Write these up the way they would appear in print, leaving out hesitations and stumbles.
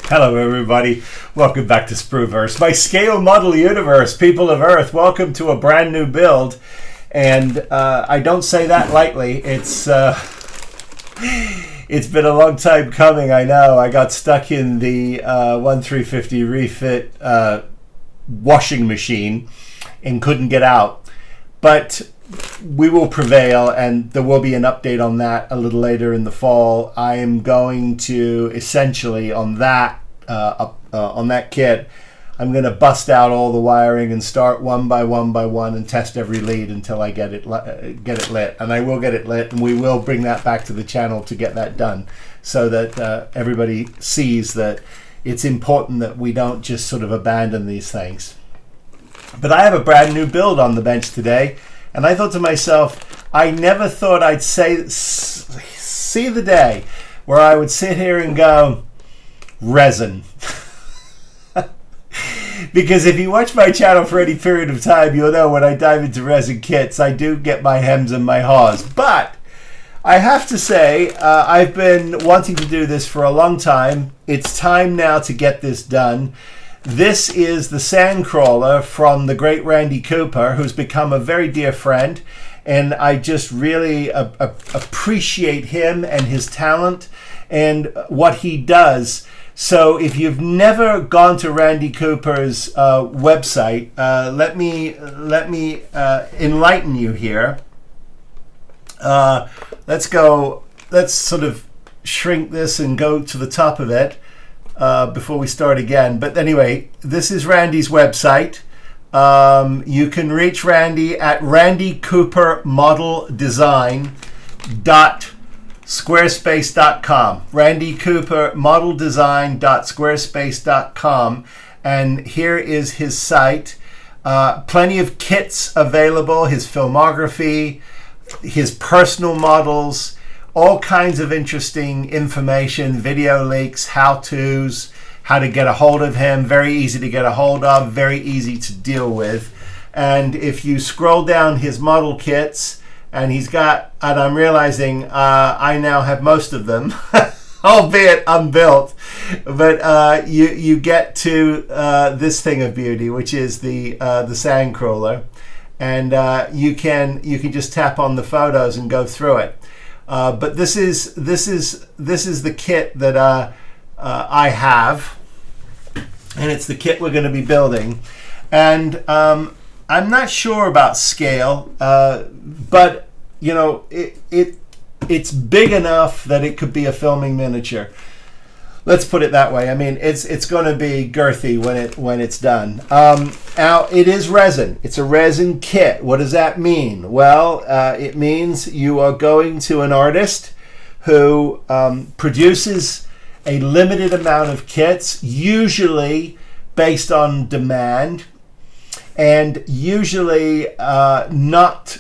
Hello everybody, welcome back to Sprueverse, my scale model universe, people of Earth. Welcome to a brand new build, and I don't say that lightly. It's been a long time coming, I know. I got stuck in the 1350 refit washing machine and couldn't get out, but we will prevail, and there will be an update on that a little later in the fall. I am going to essentially on that kit, I'm going to bust out all the wiring and start one by one and test every lead until I get it lit, and I will get it lit, and we will bring that back to the channel to get that done, so that everybody sees that it's important that we don't just sort of abandon these things. But I have a brand new build on the bench today. And I thought to myself, I never thought I'd see the day where I would sit here and go, resin. Because if you watch my channel for any period of time, you'll know when I dive into resin kits, I do get my hems and my haws. But I have to say, I've been wanting to do this for a long time. It's time now to get this done. This is the Sandcrawler from the great Randy Cooper, who's become a very dear friend, and I just really appreciate him and his talent and what he does. So if you've never gone to Randy Cooper's website, let me enlighten you here. Let's sort of shrink this and go to the top of it. Before we start again. But anyway, this is Randy's website. You can reach Randy at randycoopermodeldesign.squarespace.com. randycoopermodeldesign.squarespace.com. And here is his site. Plenty of kits available, his filmography, his personal models, all kinds of interesting information, video leaks, how-tos, how to get a hold of him. Very easy to get a hold of, very easy to deal with. And if you scroll down his model kits, and he's got, and I'm realizing I now have most of them, albeit unbuilt, but you get to this thing of beauty, which is the Sandcrawler, and you can just tap on the photos and go through it. But this is the kit that I have, and it's the kit we're going to be building. And I'm not sure about scale, but you know, it's big enough that it could be a filming miniature. Let's put it that way. I mean, it's going to be girthy when it's done. Now, it is resin. It's a resin kit. What does that mean? Well, it means you are going to an artist who produces a limited amount of kits, usually based on demand, and usually not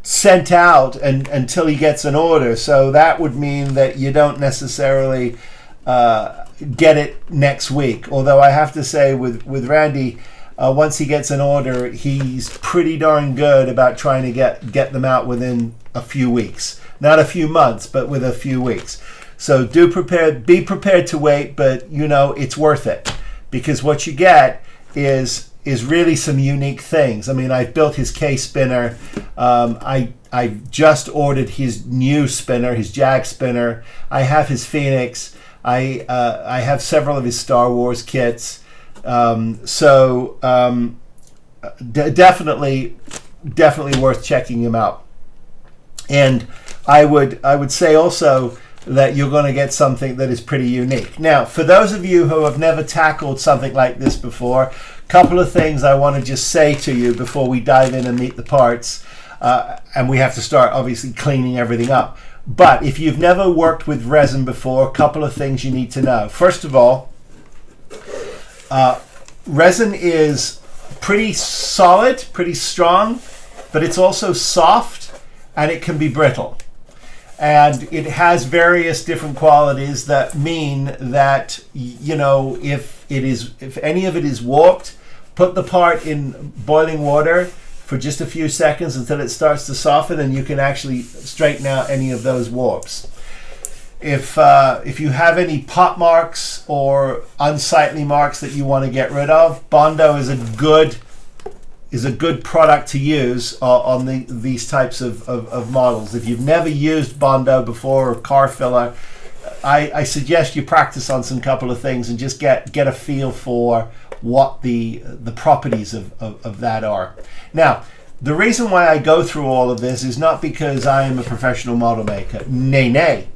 sent out until he gets an order. So that would mean that you don't necessarily get it next week. Although I have to say with Randy, once he gets an order, he's pretty darn good about trying to get them out within a few weeks. Not a few months, but with a few weeks. So be prepared to wait, but you know, it's worth it, because what you get is really some unique things. I mean, I've built his K spinner. I've just ordered his new spinner, his Jag spinner. I have his Phoenix. I have several of his Star Wars kits, definitely worth checking him out. And I would say also that you're going to get something that is pretty unique. Now, for those of you who have never tackled something like this before, a couple of things I want to just say to you before we dive in and meet the parts, and we have to start obviously cleaning everything up. But if you've never worked with resin before, a couple of things you need to know. First of all, resin is pretty solid, pretty strong, but it's also soft and it can be brittle. And it has various different qualities that mean that, you know, if any of it is warped, put the part in boiling water for just a few seconds until it starts to soften, and you can actually straighten out any of those warps. If you have any pot marks or unsightly marks that you want to get rid of, Bondo is a good product to use on these types of models. If you've never used Bondo before or car filler, I suggest you practice on some couple of things and just get a feel for what the properties of that are. Now, the reason why I go through all of this is not because I am a professional model maker. Nay.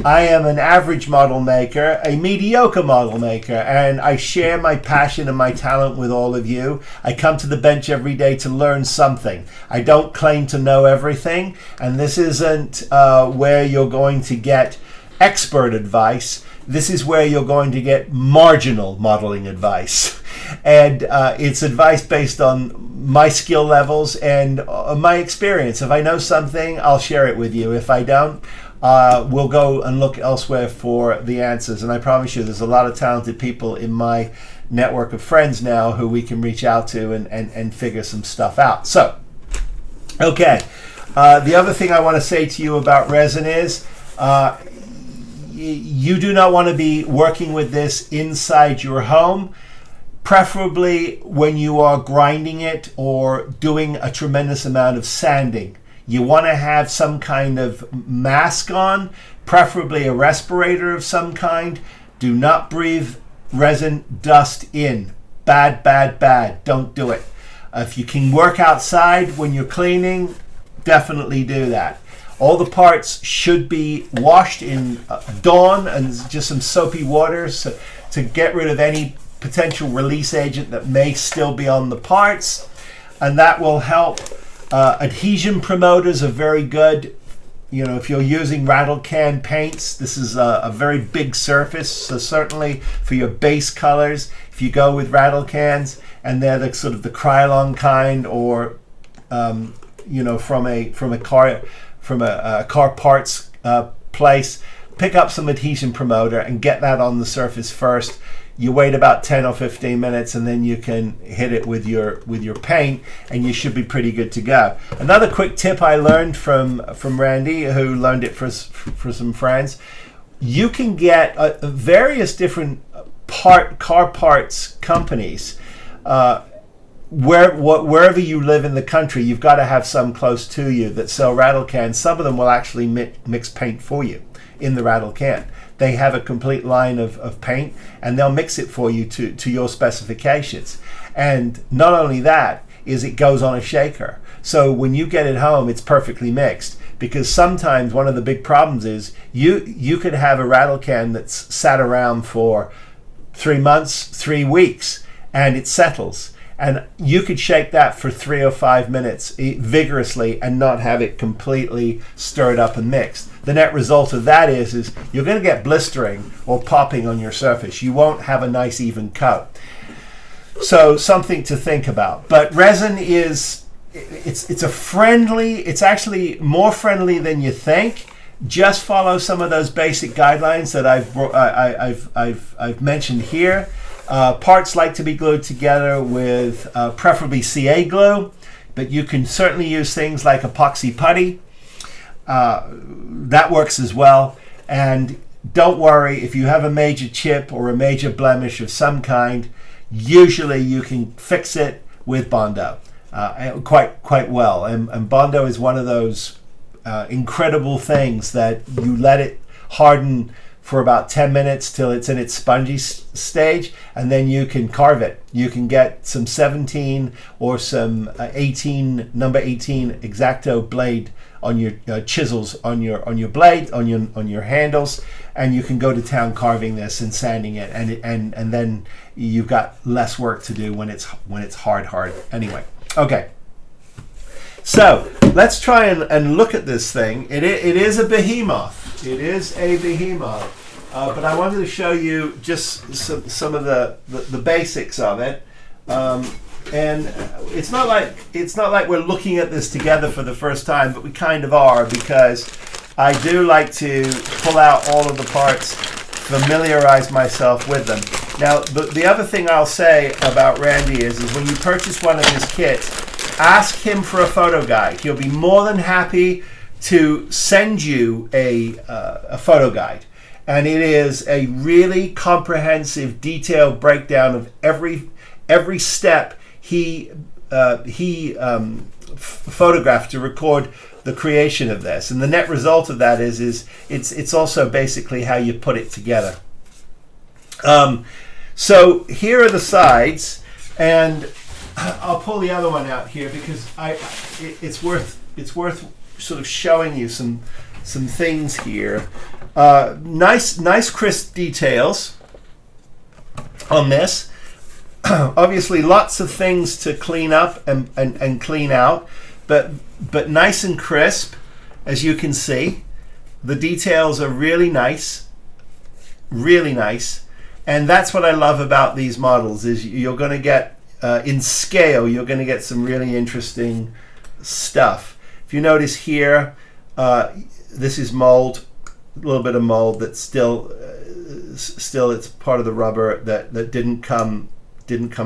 I am an average model maker, a mediocre model maker, and I share my passion and my talent with all of you. I come to the bench every day to learn something. I don't claim to know everything, and this isn't where you're going to get expert advice. This is where you're going to get marginal modeling advice. And it's advice based on my skill levels and my experience. If I know something, I'll share it with you. If I don't, we'll go and look elsewhere for the answers. And I promise you, there's a lot of talented people in my network of friends now who we can reach out to and figure some stuff out. So, okay. The other thing I want to say to you about resin is you do not want to be working with this inside your home, preferably when you are grinding it or doing a tremendous amount of sanding. You want to have some kind of mask on, preferably a respirator of some kind. Do not breathe resin dust in. Bad. Don't do it. If you can work outside when you're cleaning, definitely do that. All the parts should be washed in Dawn and just some soapy water to get rid of any potential release agent that may still be on the parts, and that will help. Adhesion promoters are very good. You know, if you're using rattle can paints, this is a very big surface, so certainly for your base colors, if you go with rattle cans and they're the sort of the Krylon kind, or you know, from a car parts place, pick up some adhesion promoter and get that on the surface first. You wait about 10 or 15 minutes and then you can hit it with your paint and you should be pretty good to go. Another quick tip I learned from Randy, who learned it for some friends, you can get various different car parts companies. Wherever you live in the country, you've got to have some close to you that sell rattle cans. Some of them will actually mix paint for you in the rattle can. They have a complete line of paint and they'll mix it for you to your specifications. And not only that, is it goes on a shaker. So when you get it home, it's perfectly mixed. Because sometimes one of the big problems is you could have a rattle can that's sat around for 3 months, 3 weeks, and it settles. And you could shake that for 3 or 5 minutes vigorously and not have it completely stirred up and mixed. The net result of that is you're going to get blistering or popping on your surface. You won't have a nice even coat. So something to think about. But resin is, it's actually more friendly than you think. Just follow some of those basic guidelines that I've mentioned here. Parts like to be glued together with preferably CA glue, but you can certainly use things like epoxy putty. That works as well. And don't worry, if you have a major chip or a major blemish of some kind, usually you can fix it with Bondo quite well. And Bondo is one of those incredible things that you let it harden for about 10 minutes till it's in its spongy stage, and then you can carve it. You can get some 17 or some 18, number 18 X-Acto blade on your chisels on your blade, on your handles, and you can go to town carving this and sanding it, and then you've got less work to do when it's hard. Anyway, okay. So let's try and look at this thing. It is a behemoth. It is a behemoth, but I wanted to show you just some of the basics of it. And it's not like we're looking at this together for the first time, but we kind of are, because I do like to pull out all of the parts, familiarize myself with them. Now, the other thing I'll say about Randy is when you purchase one of his kits, ask him for a photo guide. He'll be more than happy to send you a photo guide, and it is a really comprehensive, detailed breakdown of every step he photographed to record the creation of this. And the net result of that is it's also basically how you put it together. So here are the sides, and I'll pull the other one out here because it's worth sort of showing you some things here. Nice crisp details on this. Obviously lots of things to clean up and clean out, but nice and crisp, as you can see. The details are really nice, and that's what I love about these models, is you're going to get in scale, you're going to get some really interesting stuff. If you notice here, this is mold, a little bit of mold that's still it's part of the rubber that didn't come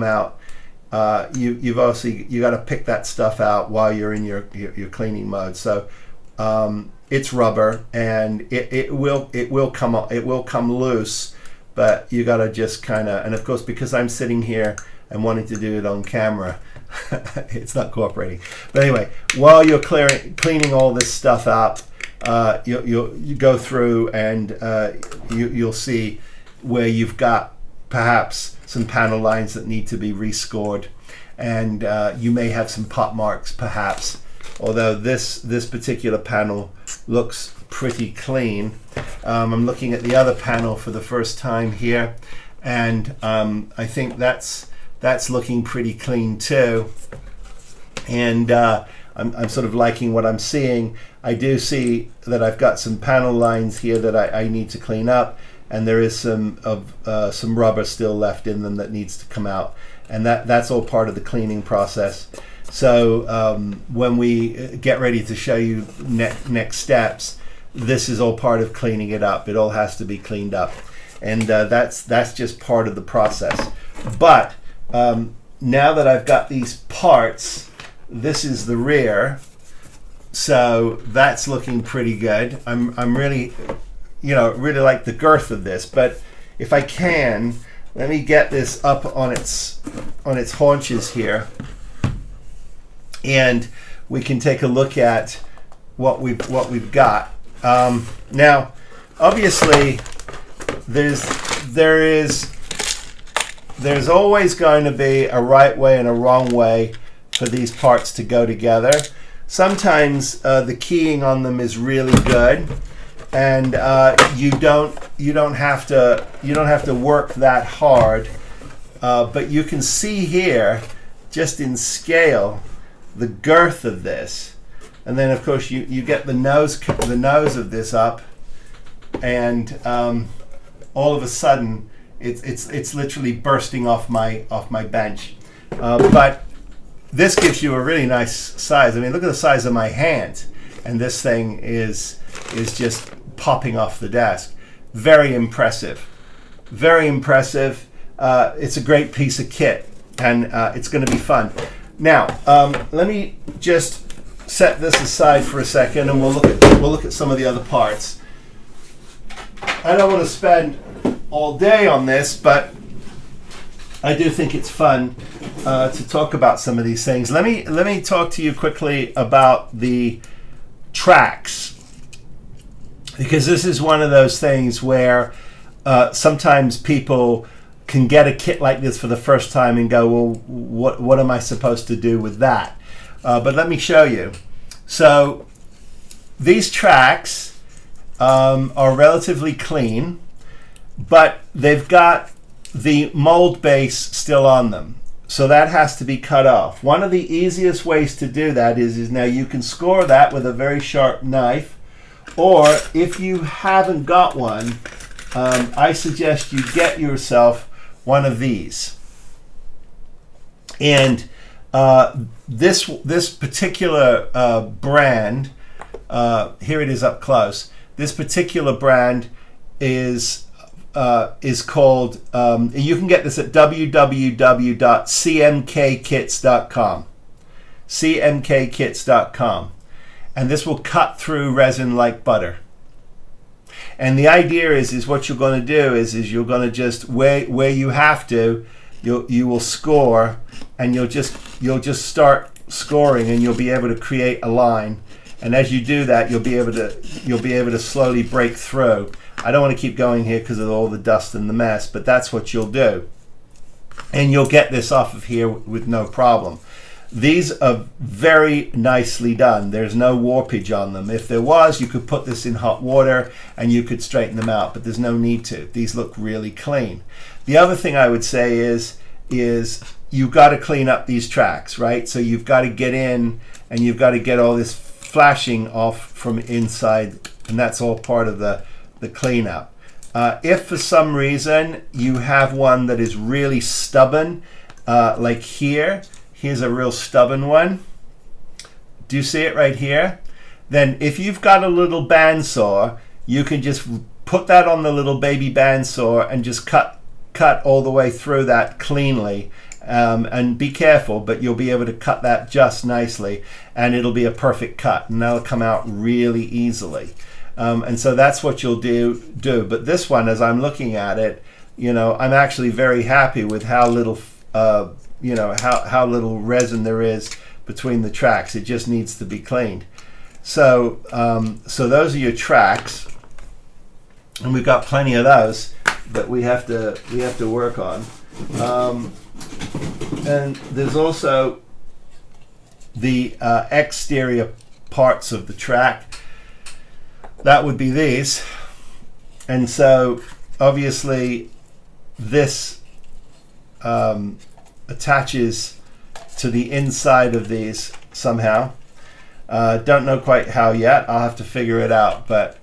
out. You've obviously got to pick that stuff out while you're in your cleaning mode. So it's rubber, and it will come loose, but you got to just kind of, and of course because I'm sitting here and wanting to do it on camera, it's not cooperating. But anyway, while you're cleaning all this stuff up, you go through and you'll see where you've got perhaps some panel lines that need to be rescored, and you may have some pot marks perhaps, although this particular panel looks pretty clean. I'm looking at the other panel for the first time here, and I think that's looking pretty clean too, and I'm sort of liking what I'm seeing. I do see that I've got some panel lines here that I need to clean up, and there is some rubber still left in them that needs to come out, and that's all part of the cleaning process. So when we get ready to show you next steps, this is all part of cleaning it up. It all has to be cleaned up, and that's just part of the process. But now that I've got these parts, this is the rear, so that's looking pretty good. I'm really, really like the girth of this. But if I can, let me get this up on its haunches here, and we can take a look at what we've got. Now, obviously, there's always going to be a right way and a wrong way for these parts to go together. Sometimes the keying on them is really good, and you don't have to work that hard. But you can see here, just in scale, the girth of this, and then of course you get the nose of this up, and all of a sudden it's literally bursting off my bench. But this gives you a really nice size. I mean, look at the size of my hand, and this thing is just popping off the desk. Very impressive. Very impressive. It's a great piece of kit, and it's going to be fun. Now, let me just set this aside for a second, and we'll look at some of the other parts. I don't want to spend all day on this, but I do think it's fun to talk about some of these things. Let me talk to you quickly about the tracks, because this is one of those things where sometimes people can get a kit like this for the first time and go, well, what am I supposed to do with that? But let me show you. So these tracks are relatively clean, but they've got the mold base still on them. So that has to be cut off. One of the easiest ways to do that is now you can score that with a very sharp knife, or if you haven't got one, I suggest you get yourself one of these. And this particular brand, here it is up close. This particular brand is called, you can get this at www.cmkkits.com. cmkkits.com. and this will cut through resin like butter. And the idea is what you're going to do is you're going to just where you have to, you will score, and you'll just start scoring, and you'll be able to create a line. And as you do that, you'll be able to slowly break through. I don't want to keep going here because of all the dust and the mess, but that's what you'll do. And you'll get this off of here with no problem. These are very nicely done. There's no warpage on them. If there was, you could put this in hot water and you could straighten them out, but there's no need to. These look really clean. The other thing I would say is you've got to clean up these tracks, right? So you've got to get in and you've got to get all this flashing off from inside, and that's all part of the cleanup. If for some reason you have one that is really stubborn, like here's a real stubborn one. Do you see it right here? Then if you've got a little bandsaw, you can just put that on the little baby bandsaw and just cut all the way through that cleanly. And be careful, but you'll be able to cut that just nicely, and it'll be a perfect cut, and that'll come out really easily. And so that's what you'll do. But this one, as I'm looking at it, I'm actually very happy with how little, how little resin there is between the tracks. It just needs to be cleaned. So, so those are your tracks, and we've got plenty of those that we have to work on. And there's also the exterior parts of the track. That would be these. And so obviously this attaches to the inside of these somehow. Don't know quite how yet. I'll have to figure it out, but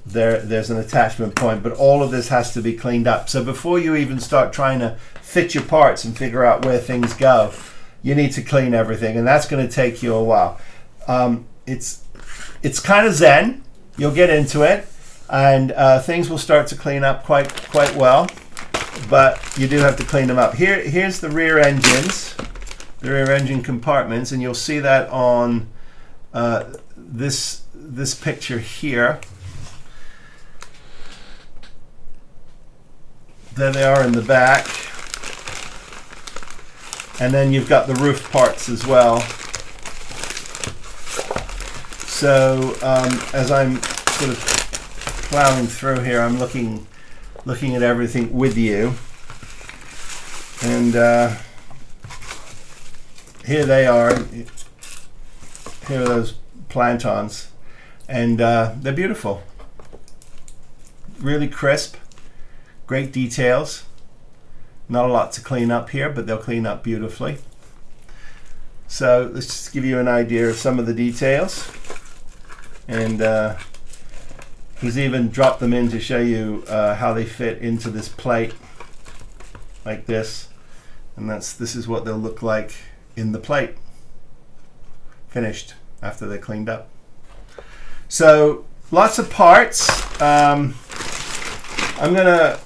there's an attachment point. But all of this has to be cleaned up. So before you even start trying to fit your parts and figure out where things go, you need to clean everything, and that's going to take you a while. It's kind of zen. You'll get into it, and things will start to clean up quite well, but you do have to clean them up. Here's the rear engines, the rear engine compartments, and you'll see that on this picture here. There they are in the back. And then you've got the roof parts as well. So as I'm sort of plowing through here, I'm looking at everything with you. And here they are. Here are those plantons. And they're beautiful. Really crisp. Great details. Not a lot to clean up here, but they'll clean up beautifully. So let's just give you an idea of some of the details. And he's even dropped them in to show you how they fit into this plate, like this. And this is what they'll look like in the plate, finished after they're cleaned up. So lots of parts. I'm gonna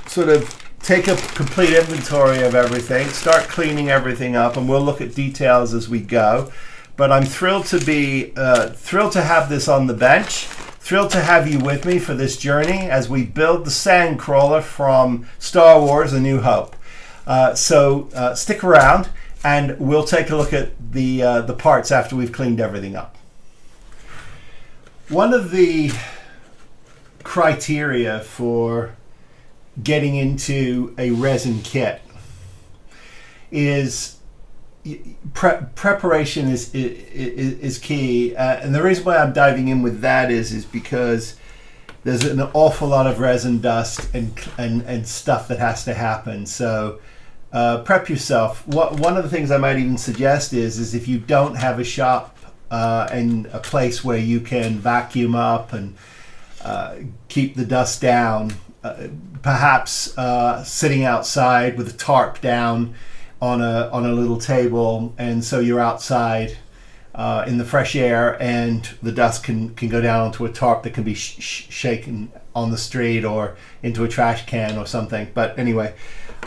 sort of take a complete inventory of everything, start cleaning everything up, and we'll look at details as we go. But I'm thrilled to have this on the bench, thrilled to have you with me for this journey as we build the Sandcrawler from Star Wars: A New Hope. So stick around, and we'll take a look at the parts after we've cleaned everything up. One of the criteria for getting into a resin kit is preparation is key, and the reason why I'm diving in with that is because there's an awful lot of resin dust and stuff that has to happen. So prep yourself. One of the things I might even suggest is if you don't have a shop and a place where you can vacuum up and keep the dust down, perhaps sitting outside with a tarp down on a little table, and so you're outside in the fresh air, and the dust can go down onto a tarp that can be shaken on the street or into a trash can or something. But anyway,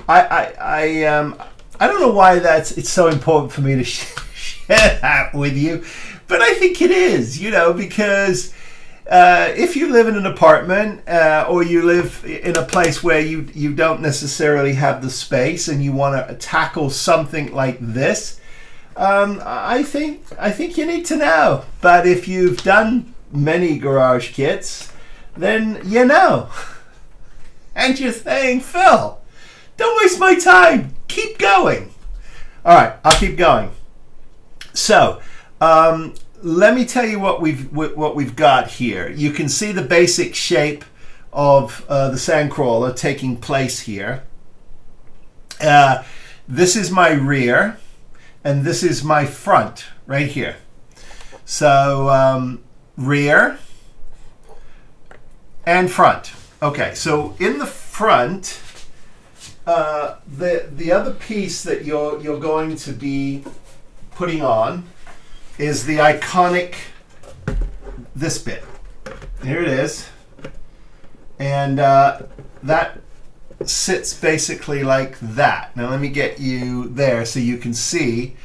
I don't know why it's so important for me to share that with you, But I think it is, because if you live in an apartment or you live in a place where you don't necessarily have the space and you want to tackle something like this, I think you need to know. But if you've done many garage kits, then you know. And you're saying, Phil, don't waste my time. Keep going. All right, I'll keep going. So, let me tell you what we've got here. You can see the basic shape of the Sandcrawler taking place here. This is my rear, and this is my front right here. So rear and front. Okay, so in the front, the other piece that you're going to be putting on is the iconic, this bit. Here it is. And that sits basically like that. Now let me get you there so you can see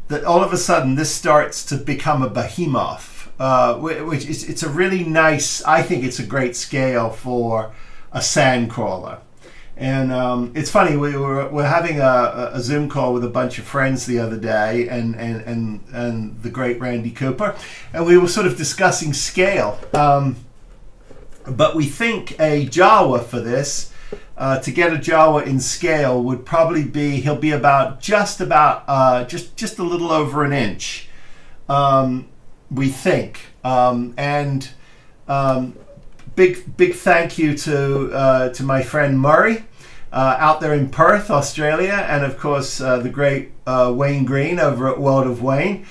that all of a sudden this starts to become a behemoth, which is, it's a really nice, I think it's a great scale for a Sandcrawler. And it's funny, we're having a Zoom call with a bunch of friends the other day, and the great Randy Cooper, and we were sort of discussing scale. But we think a Jawa for this, to get a Jawa in scale, would probably be, he'll be about just a little over an inch, we think. Big thank you to my friend Murray out there in Perth, Australia, and of course the great Wayne Green over at World of Wayne.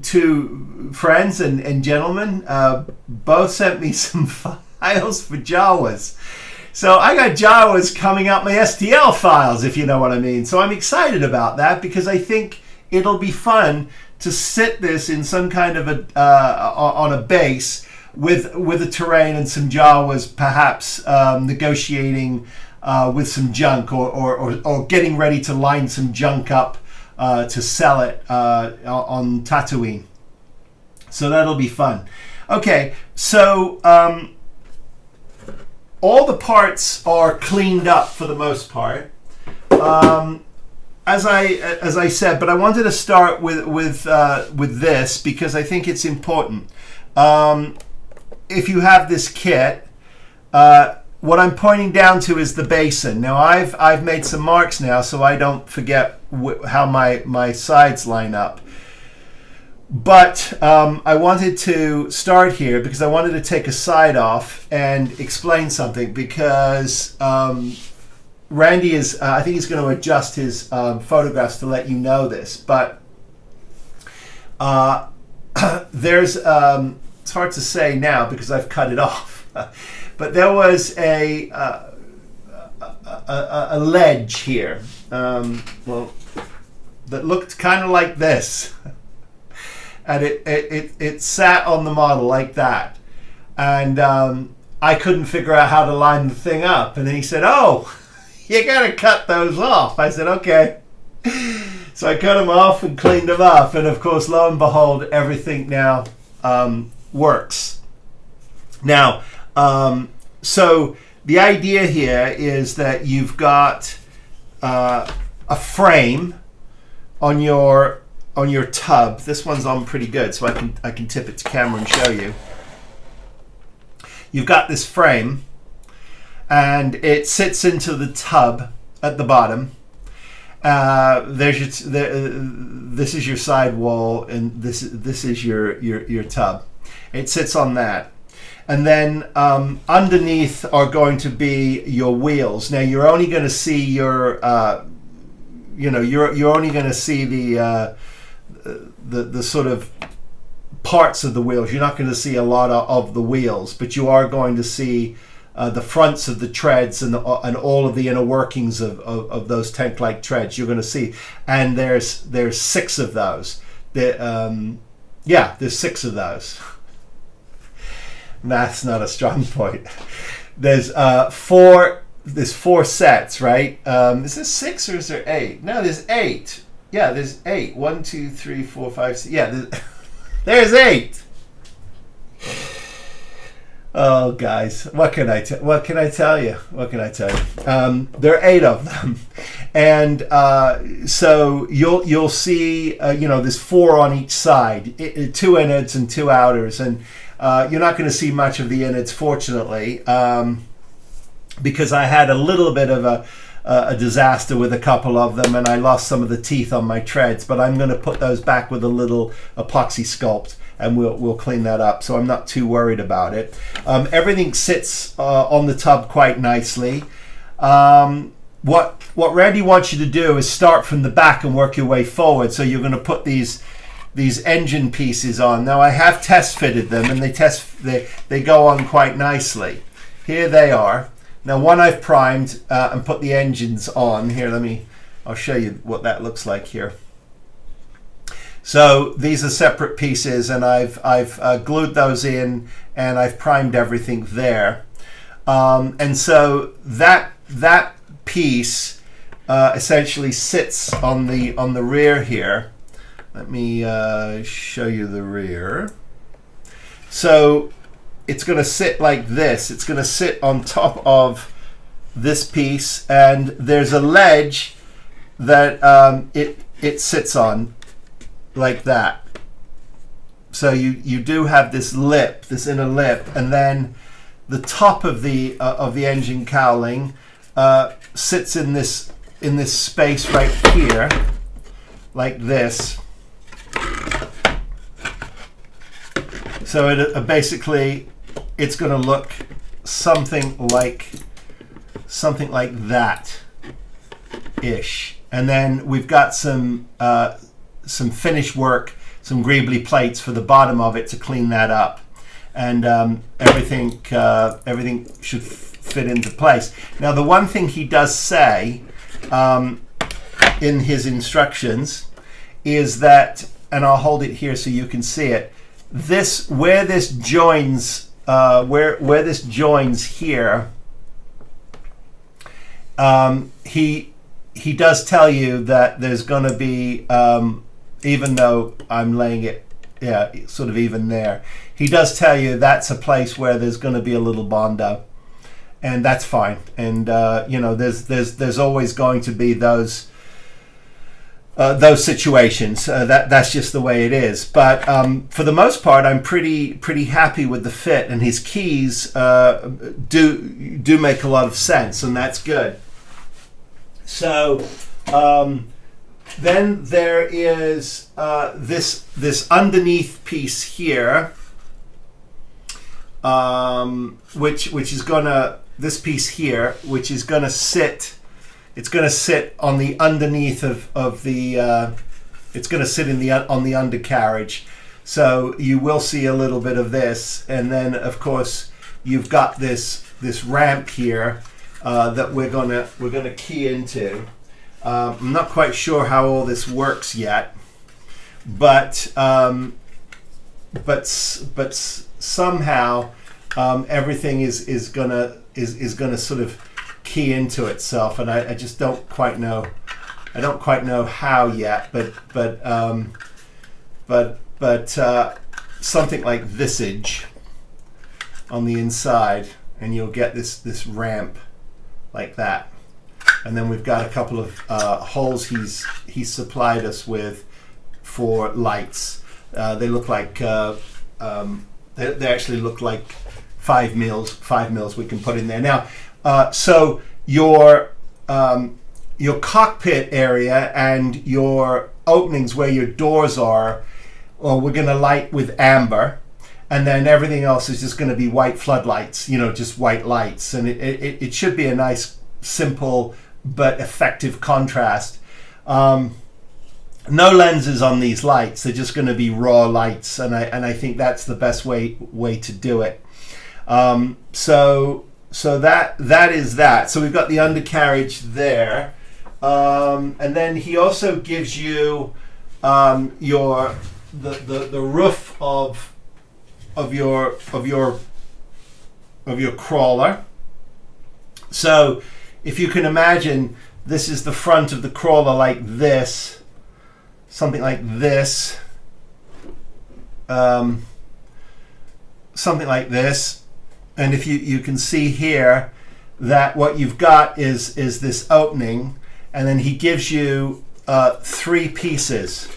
Two friends and gentlemen both sent me some files for Jawas. So I got Jawas coming up my STL files, if you know what I mean. So I'm excited about that because I think it'll be fun to sit this in some kind of on a base with a terrain and some Jawas, perhaps negotiating with some junk or getting ready to line some junk up to sell it on Tatooine. So that'll be fun. Okay, so all the parts are cleaned up for the most part. As I said, but I wanted to start with this because I think it's important. If you have this kit, what I'm pointing down to is the basin. Now I've made some marks now so I don't forget how my sides line up. But I wanted to start here because I wanted to take a side off and explain something because Randy is, I think he's going to adjust his photographs to let you know this. But there's, it's hard to say now because I've cut it off. But there was a ledge here, well, that looked kind of like this, and it sat on the model like that, and I couldn't figure out how to line the thing up, and then he said, "Oh, you gotta cut those off." I said, "Okay." So I cut them off and cleaned them up, and of course, lo and behold, everything now works. Now. So the idea here is that you've got a frame on your tub. This one's on pretty good, so I can tip it to camera and show you. You've got this frame, and it sits into the tub at the bottom. This is your side wall, and this is your tub. It sits on that. And then underneath are going to be your wheels. Now you're only going to see your, you're only going to see the sort of parts of the wheels. You're not going to see a lot of the wheels, but you are going to see the fronts of the treads and all of the inner workings of those tank-like treads. You're going to see, and there's 6 of those. There's 6 of those. Math's not a strong point. There's 4 sets, right? Is this 6 or is there 8? No, there's 8. Yeah, there's 8. 1, 2, 3, 4, 5, 6. Yeah, there's 8. Oh, guys, what can I tell you? What can I tell you? There are 8 of them, and so you'll see. There's 4 on each side, 2 innards and 2 outers, and you're not going to see much of the innards, fortunately, because I had a little bit of a disaster with a couple of them, and I lost some of the teeth on my treads. But I'm going to put those back with a little epoxy sculpt, and we'll clean that up, so I'm not too worried about it. Everything sits on the tub quite nicely. What Randy wants you to do is start from the back and work your way forward. So you're going to put these engine pieces on. Now I have test fitted them, and they go on quite nicely. Here they are. Now one I've primed and put the engines on. Here, I'll show you what that looks like here. So these are separate pieces, and I've glued those in, and I've primed everything there. And so that piece essentially sits on the rear here. Let me show you the rear. So it's going to sit like this. It's going to sit on top of this piece, and there's a ledge that it sits on, like that. So you do have this lip, this inner lip, and then the top of the engine cowling sits in this space right here, like this. So it basically it's going to look something like that ish, and then we've got some finish work, some greebly plates for the bottom of it to clean that up, and everything should fit into place. Now the one thing he does say in his instructions is that, and I'll hold it here so you can see it, where this joins here, he does tell you that there's going to be, even though I'm laying it, sort of even there, he does tell you that's a place where there's going to be a little Bondo, and that's fine. And there's always going to be those situations. That's just the way it is. But for the most part, I'm pretty happy with the fit, and his keys do make a lot of sense, and that's good. So then there is this underneath piece here, which is gonna, this piece here, which is gonna sit. It's going to sit on the underneath of the. It's going to sit on the undercarriage, so you will see a little bit of this, and then of course you've got this ramp here that we're gonna key into. I'm not quite sure how all this works yet, but somehow everything is gonna sort of key into itself, and I just don't quite know. I don't quite know how yet, but something like thisage on the inside, and you'll get this ramp like that. And then we've got a couple of holes he's supplied us with for lights. They look like they actually look like 5 mils we can put in there now. So your cockpit area and your openings where your doors are, well, we're going to light with amber, and then everything else is just going to be white floodlights, just white lights, and it should be a nice, simple but effective contrast. No lenses on these lights; they're just going to be raw lights, and I think that's the best way to do it. So that is that. So we've got the undercarriage there, and then he also gives you the roof of your crawler. So if you can imagine, this is the front of the crawler like this, something like this, something like this. And if you can see here that what you've got is this opening, and then he gives you 3 pieces.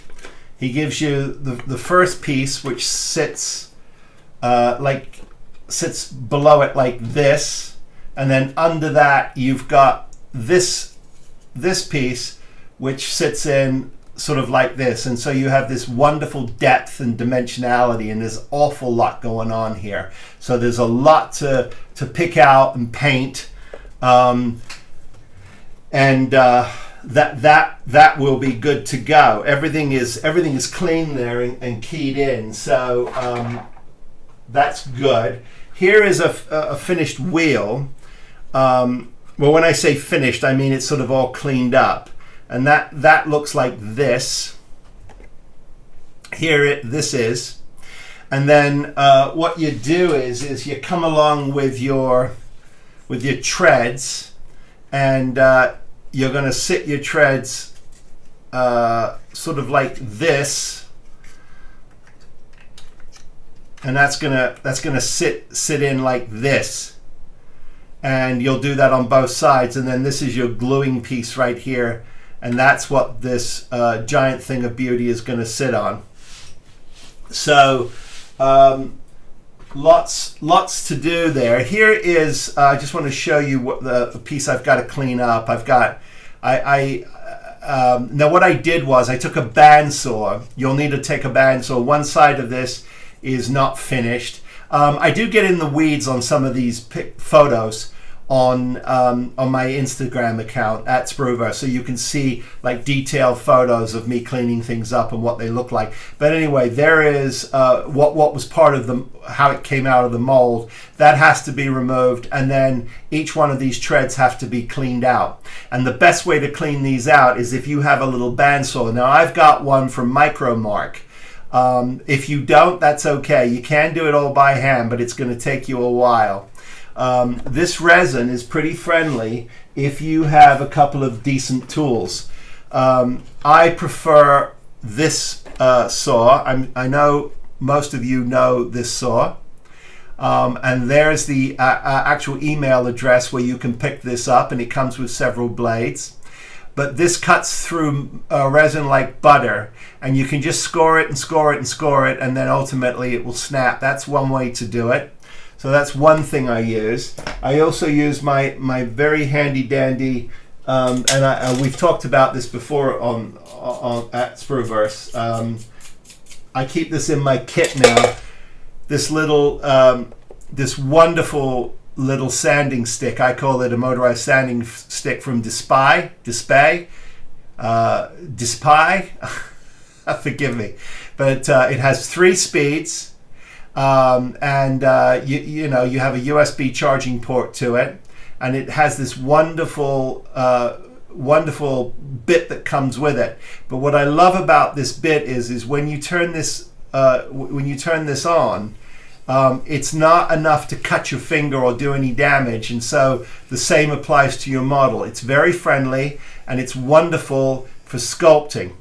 He gives you the first piece, which sits below it like this, and then under that you've got this piece, which sits in sort of like this, and so you have this wonderful depth and dimensionality, and there's awful lot going on here. So there's a lot to pick out and paint, and that will be good to go. Everything is clean there and keyed in, so that's good. Here is a finished wheel. Well, when I say finished, I mean it's sort of all cleaned up. And that looks like this. Here this is. And then what you do is you come along with your treads, and you're going to sit your treads sort of like this, and that's gonna sit in like this. And you'll do that on both sides, and then this is your gluing piece right here. And that's what this giant thing of beauty is going to sit on. So lots to do there. Here is, I just want to show you what the piece I've got to clean up. I've got, now what I did was I took a bandsaw. You'll need to take a bandsaw. One side of this is not finished. I do get in the weeds on some of these photos on my Instagram account at Spruver, so you can see like detailed photos of me cleaning things up and what they look like. But anyway, there is what was part of how it came out of the mold. That has to be removed, and then each one of these treads have to be cleaned out. And the best way to clean these out is if you have a little bandsaw. Now I've got one from Micromark. If you don't, that's okay. You can do it all by hand, but it's going to take you a while. This resin is pretty friendly if you have a couple of decent tools. I prefer this saw. I know most of you know this saw. And there's the actual email address where you can pick this up, and it comes with several blades. But this cuts through resin like butter, and you can just score it and score it and score it, and then ultimately it will snap. That's one way to do it. So that's one thing I use. I also use my very handy dandy, and we've talked about this before on at Spruverse. I keep this in my kit now. This little, this wonderful little sanding stick. I call it a motorized sanding stick from Dispai. Forgive me, but it has 3 speeds. And you have a USB charging port to it, and it has this wonderful bit that comes with it. But what I love about this bit is when you turn this on, it's not enough to cut your finger or do any damage, and so the same applies to your model. It's very friendly, and it's wonderful for sculpting.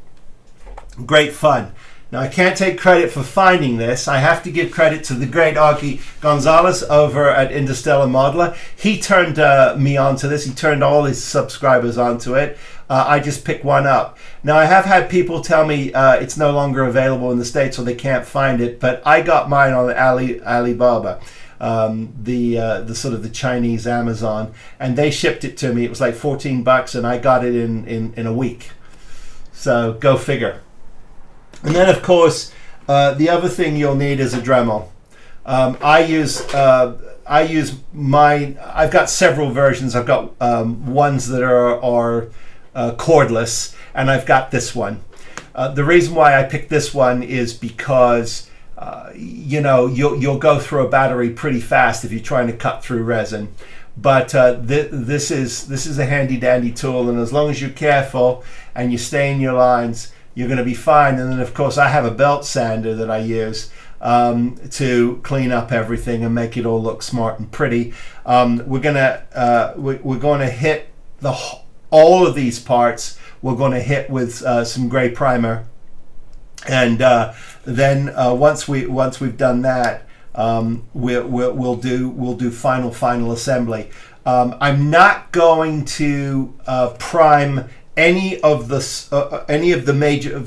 Great fun. Now, I can't take credit for finding this. I have to give credit to the great Augie Gonzalez over at Interstellar Modeler. He turned me onto this. He turned all his subscribers onto it. I just picked one up. Now, I have had people tell me it's no longer available in the States, or they can't find it, but I got mine on Alibaba, the sort of the Chinese Amazon, and they shipped it to me. It was like $14, and I got it in a week. So go figure. And then, of course, the other thing you'll need is a Dremel. I use mine. I've got several versions. I've got ones that are cordless, and I've got this one. The reason why I picked this one is because you'll go through a battery pretty fast if you're trying to cut through resin. But this is a handy dandy tool, and as long as you're careful and you stay in your lines, you're going to be fine. And then, of course, I have a belt sander that I use to clean up everything and make it all look smart and pretty. We're going to hit all of these parts. We're going to hit with some gray primer, And then once we've done that, we'll do final assembly. I'm not going to prime any of the major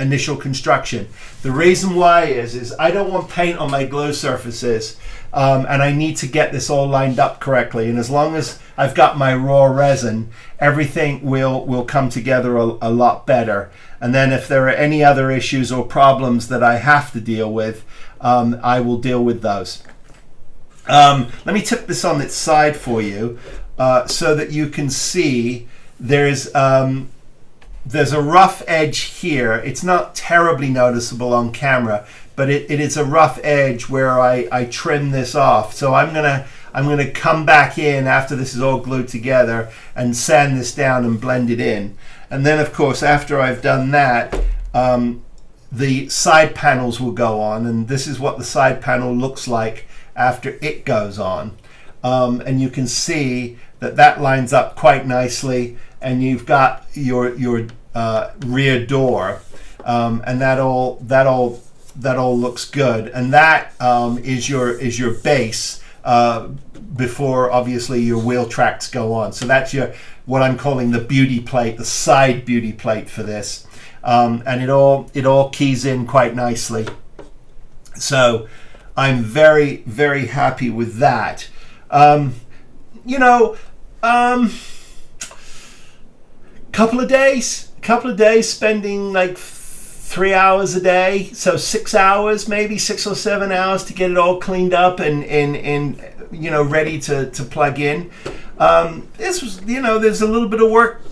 initial construction. The reason why is I don't want paint on my glue surfaces, and I need to get this all lined up correctly. And as long as I've got my raw resin, everything will come together a lot better. And then if there are any other issues or problems that I have to deal with, I will deal with those. Let me tip this on its side for you so that you can see there's a rough edge here. It's not terribly noticeable on camera, but it is a rough edge where I trim this off. So I'm gonna come back in after this is all glued together and sand this down and blend it in. And then of course after I've done that, the side panels will go on, and this is what the side panel looks like after it goes on. And you can see that lines up quite nicely, and you've got your rear door, and that all looks good. And that is your base before obviously your wheel tracks go on. So that's what I'm calling the beauty plate, the side beauty plate for this, and it all keys in quite nicely. So I'm very, very happy with that. Couple of days spending like 3 hours a day, so 6 hours, maybe 6 or 7 hours to get it all cleaned up and ready to plug in. This was, there's a little bit of work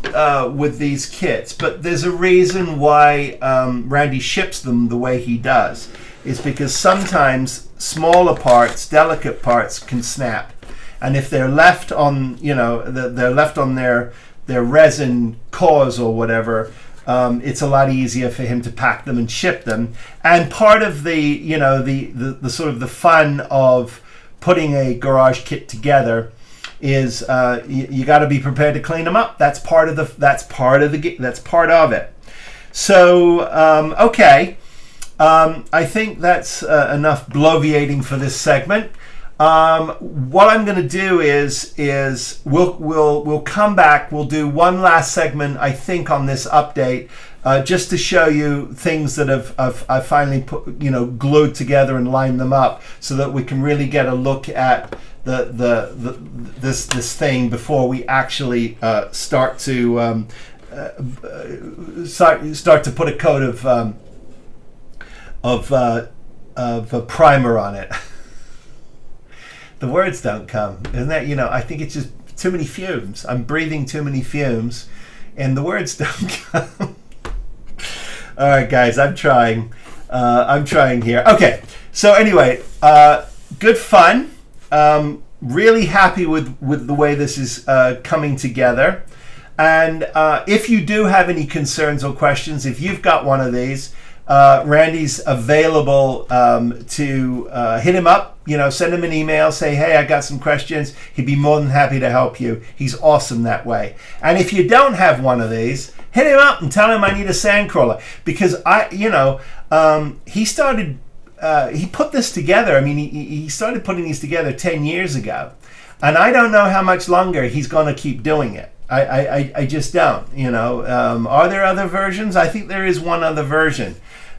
with these kits, but there's a reason why Randy ships them the way he does. Is because sometimes smaller parts, delicate parts can snap, and if they're left on, they're left on their resin cores or whatever, it's a lot easier for him to pack them and ship them. And part of the sort of the fun of putting a garage kit together is you got to be prepared to clean them up. That's part of it. So okay. I think that's enough bloviating for this segment. What I'm going to do is we'll come back. We'll do one last segment, I think, on this update, just to show you things that I've finally put, glued together and lined them up, so that we can really get a look at this thing before we actually start to put a coat of a primer on it. The words don't come, isn't that? I think it's just too many fumes. I'm breathing too many fumes, and the words don't come. All right, guys, I'm trying here. Okay, so anyway, good fun. Really happy with the way this is coming together. And if you do have any concerns or questions, if you've got one of these, Randy's available to hit him up, send him an email, say, hey, I got some questions. He'd be more than happy to help you. He's awesome that way. And if you don't have one of these, hit him up and tell him I need a Sandcrawler, because he put this together. I mean, he started putting these together 10 years ago, and I don't know how much longer he's going to keep doing it. I just don't, Are there other versions? I think there is one other version.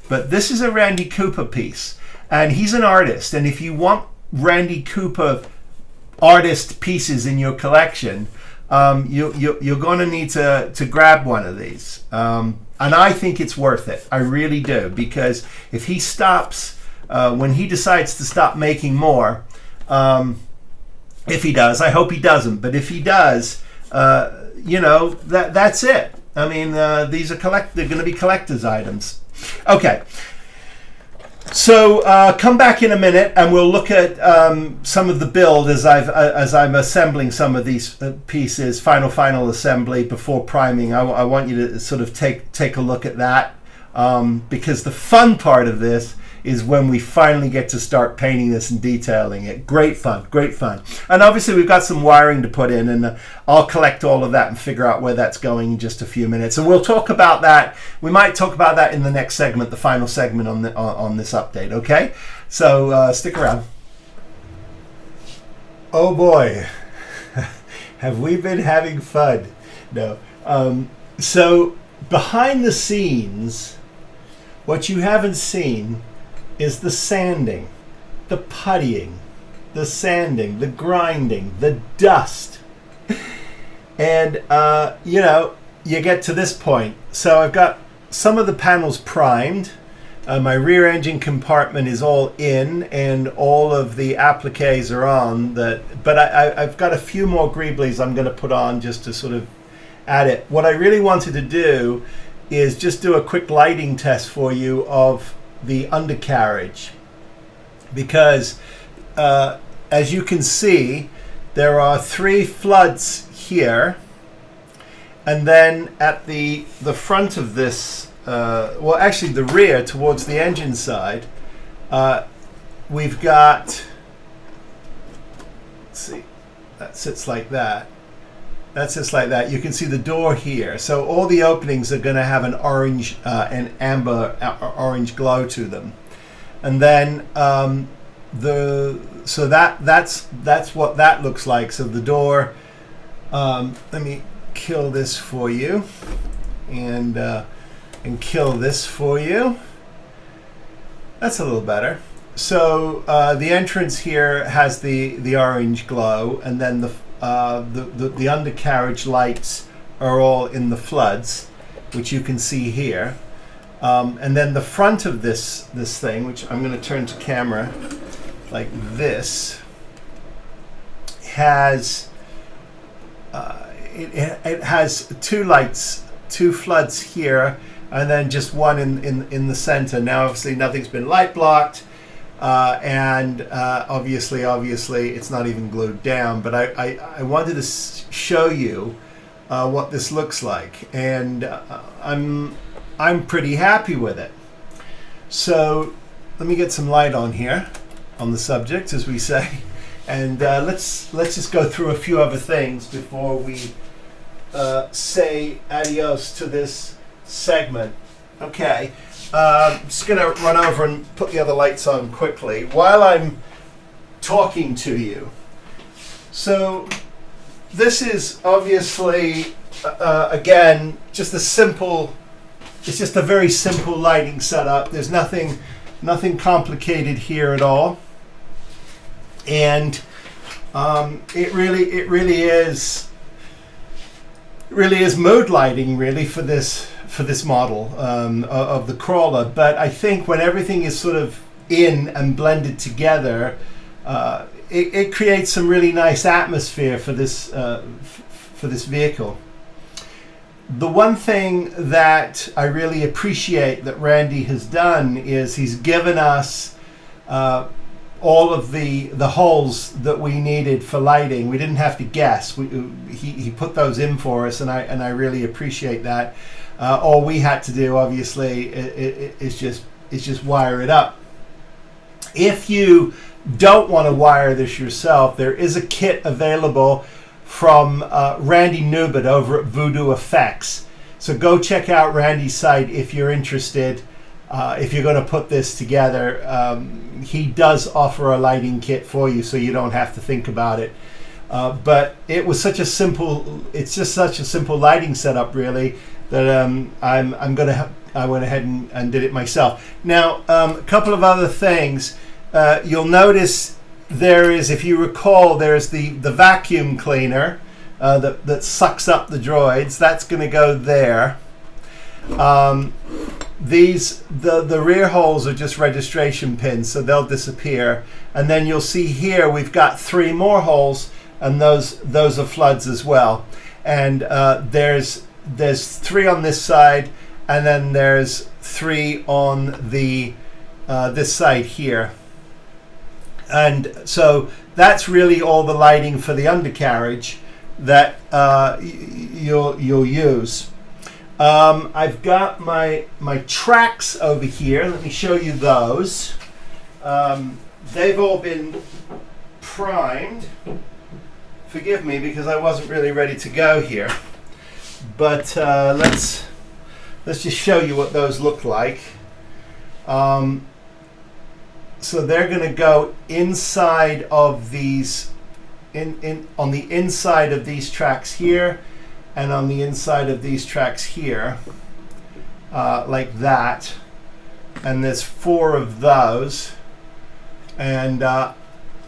But this is a Randy Cooper piece, and he's an artist. And if you want Randy Cooper artist pieces in your collection, you're going to need to grab one of these. And I think it's worth it. I really do, because if he stops, when he decides to stop making more, if he does, I hope he doesn't. But if he does, that's it. I mean, these are they're going to be collector's items. Okay, so come back in a minute, and we'll look at some of the build as I'm assembling some of these pieces, final assembly before priming. I want you to sort of take a look at that, because the fun part of this is when we finally get to start painting this and detailing it. Great fun, great fun. And obviously we've got some wiring to put in, and I'll collect all of that and figure out where that's going in just a few minutes. And we'll talk about that. We might talk about that in the next segment, the final segment on this update, okay? So stick around. Oh boy, have we been having fun? No. So behind the scenes, what you haven't seen is the sanding, the puttying, the sanding, the grinding, the dust. And, you know, you get to this point. So I've got some of the panels primed. My rear engine compartment is all in, and all of the appliques are on. But I've got a few more greeblies I'm going to put on just to sort of add it. What I really wanted to do is just do a quick lighting test for you of the undercarriage, because as you can see, there are 3 floods here, and then at the front of this, well, actually the rear towards the engine side, we've got, let's see, that sits like that. That's just like that. You can see the door here. So all the openings are going to have an orange and amber orange glow to them. And then so that's what that looks like. So the door. Let me kill this for you, and kill this for you. That's a little better. So the entrance here has the orange glow, and then the undercarriage lights are all in the floods, which you can see here. And then the front of this thing, which I'm going to turn to camera like this, has it has 2 lights, 2 floods here, and then just one in the center. Now obviously nothing's been light blocked. And obviously it's not even glued down, but I wanted to show you what this looks like, and I'm pretty happy with it. So let me get some light on here on the subject, as we say, and let's just go through a few other things before we say adios to this segment. Okay. I'm just going to run over and put the other lights on quickly while I'm talking to you. So this is obviously, again, just it's just a very simple lighting setup. There's nothing complicated here at all. And it really is mood lighting, really, for this model of the crawler. But I think when everything is sort of in and blended together, it creates some really nice atmosphere for this vehicle. The one thing that I really appreciate that Randy has done is he's given us all of the holes that we needed for lighting. We didn't have to guess. He put those in for us, and I really appreciate that. All we had to do, obviously, is just wire it up. If you don't want to wire this yourself, there is a kit available from Randy Newbert over at Voodoo Effects. So go check out Randy's site if you're interested. If you're going to put this together, he does offer a lighting kit for you, so you don't have to think about it. But it was such a simple, it's just such a simple lighting setup, really, that I went ahead and did it myself. Now, a couple of other things. You'll notice there is, if you recall, there's the vacuum cleaner that sucks up the droids. That's going to go there. The rear holes are just registration pins, so they'll disappear. And then you'll see here we've got 3 more holes, and those are floods as well. And there's 3 on this side, and then there's 3 on the this side here. And so that's really all the lighting for the undercarriage that you'll use. I've got my tracks over here. Let me show you those. They've all been primed. Forgive me because I wasn't really ready to go here. But let's just show you what those look like. So they're going to go inside of these, on the inside of these tracks here, and on the inside of these tracks here, like that. And there's 4 of those, and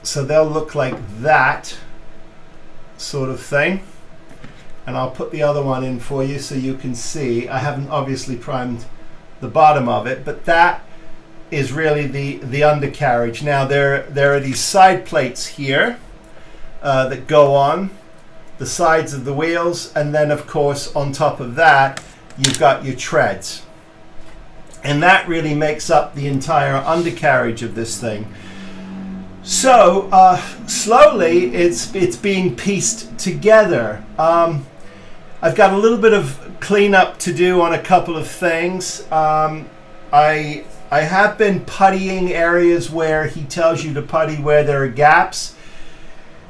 so they'll look like that sort of thing. And I'll put the other one in for you so you can see. I haven't obviously primed the bottom of it, but that is really the undercarriage. Now there are these side plates here that go on the sides of the wheels, and then of course on top of that you've got your treads, and that really makes up the entire undercarriage of this thing. So slowly it's being pieced together. I've got a little bit of cleanup to do on a couple of things. I have been puttying areas where he tells you to putty where there are gaps,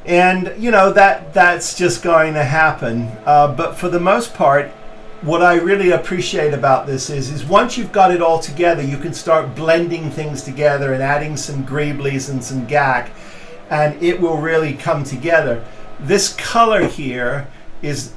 and you know that's just going to happen. But for the most part, what I really appreciate about this is once you've got it all together, you can start blending things together and adding some greeblies and some gack, and it will really come together. This color here is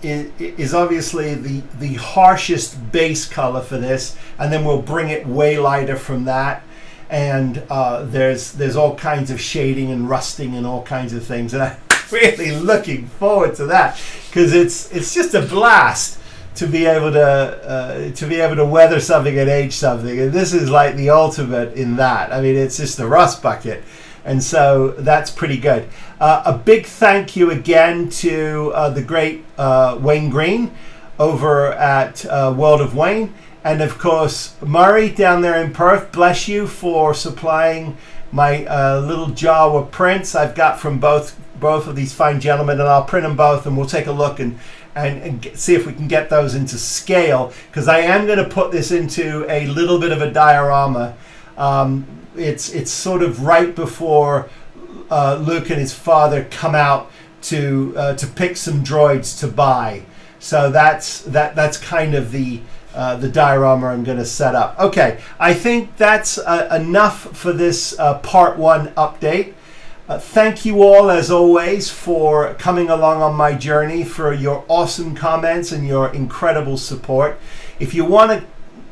obviously the harshest base color for this, and then we'll bring it way lighter from that. And there's all kinds of shading and rusting and all kinds of things, and I'm really looking forward to that because it's just a blast to be able to weather something and age something, and this is like the ultimate in that. I mean, it's just a rust bucket. And so that's pretty good. A big thank you again to the great Wayne Green over at World of Wayne. And of course, Murray down there in Perth, bless you for supplying my little Jawa prints I've got from both of these fine gentlemen. And I'll print them both, and we'll take a look and see if we can get those into scale, because I am going to put this into a little bit of a diorama. It's sort of right before Luke and his father come out to pick some droids to buy. So that's kind of the diorama I'm going to set up. Okay, I think that's enough for this part 1 update. Thank you all, as always, for coming along on my journey, for your awesome comments and your incredible support. If you want to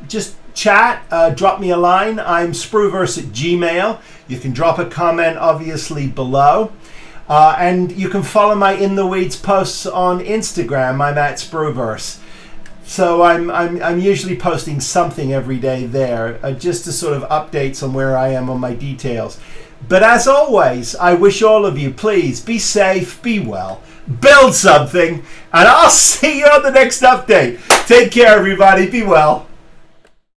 just chat, drop me a line. I'm spruverse@gmail.com. You can drop a comment obviously below, and you can follow my In the Weeds posts on Instagram. I'm at spruverse. So I'm usually posting something every day there, just to sort of updates on where I am on my details. But as always, I wish all of you, please be safe, be well, build something, and I'll see you on the next update. Take care, everybody. Be well.